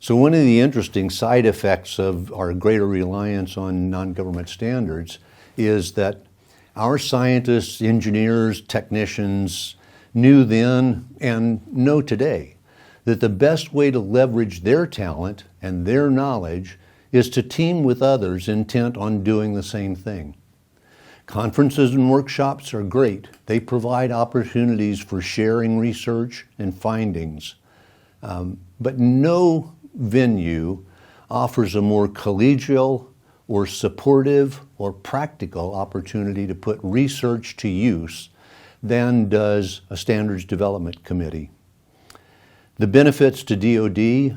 So one of the interesting side effects of our greater reliance on non-government standards is that our scientists, engineers, technicians knew then and know today that the best way to leverage their talent and their knowledge is to team with others intent on doing the same thing. Conferences and workshops are great. They provide opportunities for sharing research and findings. But no venue offers a more collegial or supportive or practical opportunity to put research to use than does a standards development committee. The benefits to DoD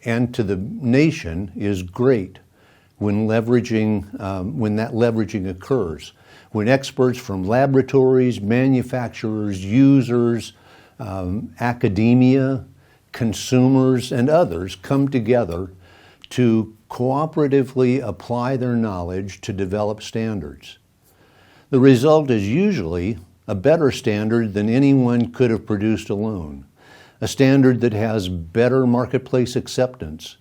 and to the nation is great when that leveraging occurs. When experts from laboratories, manufacturers, users, academia, consumers, and others come together to cooperatively apply their knowledge to develop standards. The result is usually a better standard than anyone could have produced alone, a standard that has better marketplace acceptance,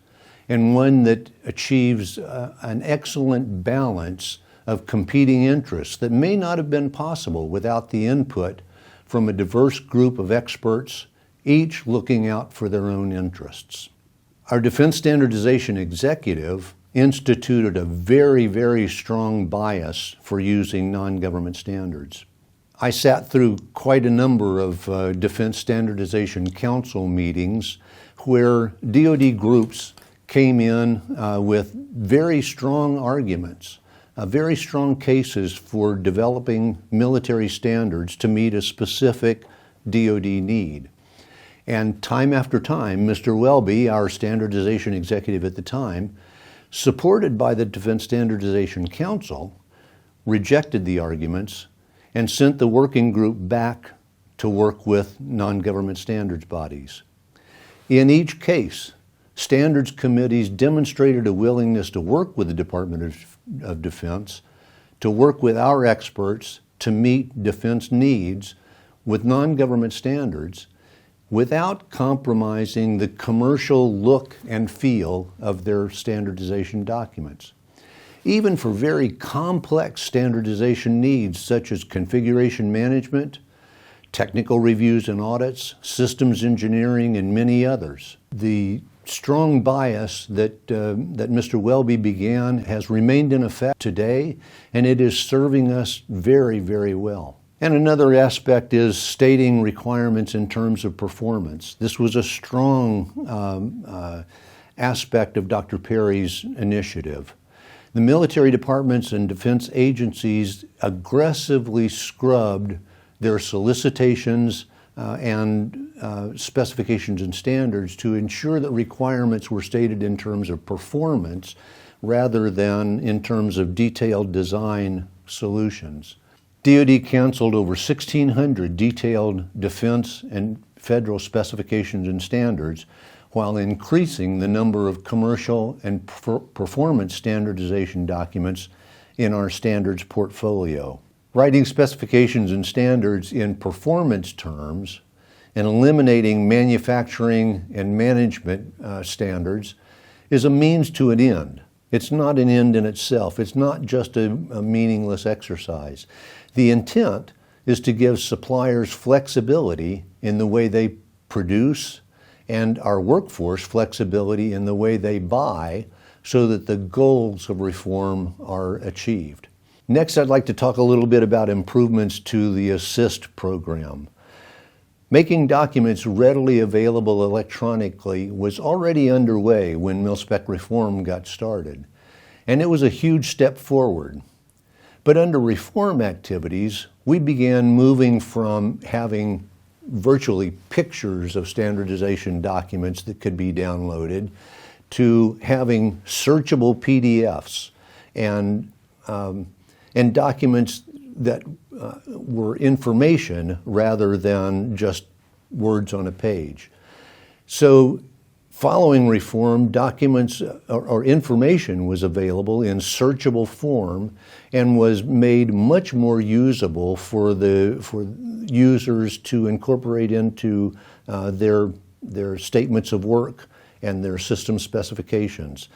and one that achieves an excellent balance of competing interests that may not have been possible without the input from a diverse group of experts, each looking out for their own interests. Our Defense Standardization Executive instituted a very, very strong bias for using non-government standards. I sat through quite a number of Defense Standardization Council meetings where DoD groups came in with very strong arguments, very strong cases for developing military standards to meet a specific DoD need. And time after time, Mr. Welby, our standardization executive at the time, supported by the Defense Standardization Council, rejected the arguments and sent the working group back to work with non-government standards bodies. In each case, standards committees demonstrated a willingness to work with the Department of Defense, to work with our experts to meet defense needs with non-government standards without compromising the commercial look and feel of their standardization documents. Even for very complex standardization needs such as configuration management, technical reviews and audits, systems engineering, and many others. The strong bias that Mr. Welby began has remained in effect today, and it is serving us very, very well. And another aspect is stating requirements in terms of performance. This was a strong aspect of Dr. Perry's initiative. The military departments and defense agencies aggressively scrubbed their solicitations and specifications and standards to ensure that requirements were stated in terms of performance rather than in terms of detailed design solutions. DoD canceled over 1,600 detailed defense and federal specifications and standards while increasing the number of commercial and performance standardization documents in our standards portfolio. Writing specifications and standards in performance terms and eliminating manufacturing and management standards is a means to an end. It's not an end in itself. It's not just a meaningless exercise. The intent is to give suppliers flexibility in the way they produce and our workforce flexibility in the way they buy so that the goals of reform are achieved. Next, I'd like to talk a little bit about improvements to the ASSIST program. Making documents readily available electronically was already underway when MilSpec reform got started, and it was a huge step forward. But under reform activities, we began moving from having virtually pictures of standardization documents that could be downloaded to having searchable PDFs and documents that were information rather than just words on a page. So following reform, documents or information was available in searchable form and was made much more usable for users to incorporate into their statements of work and their system specifications.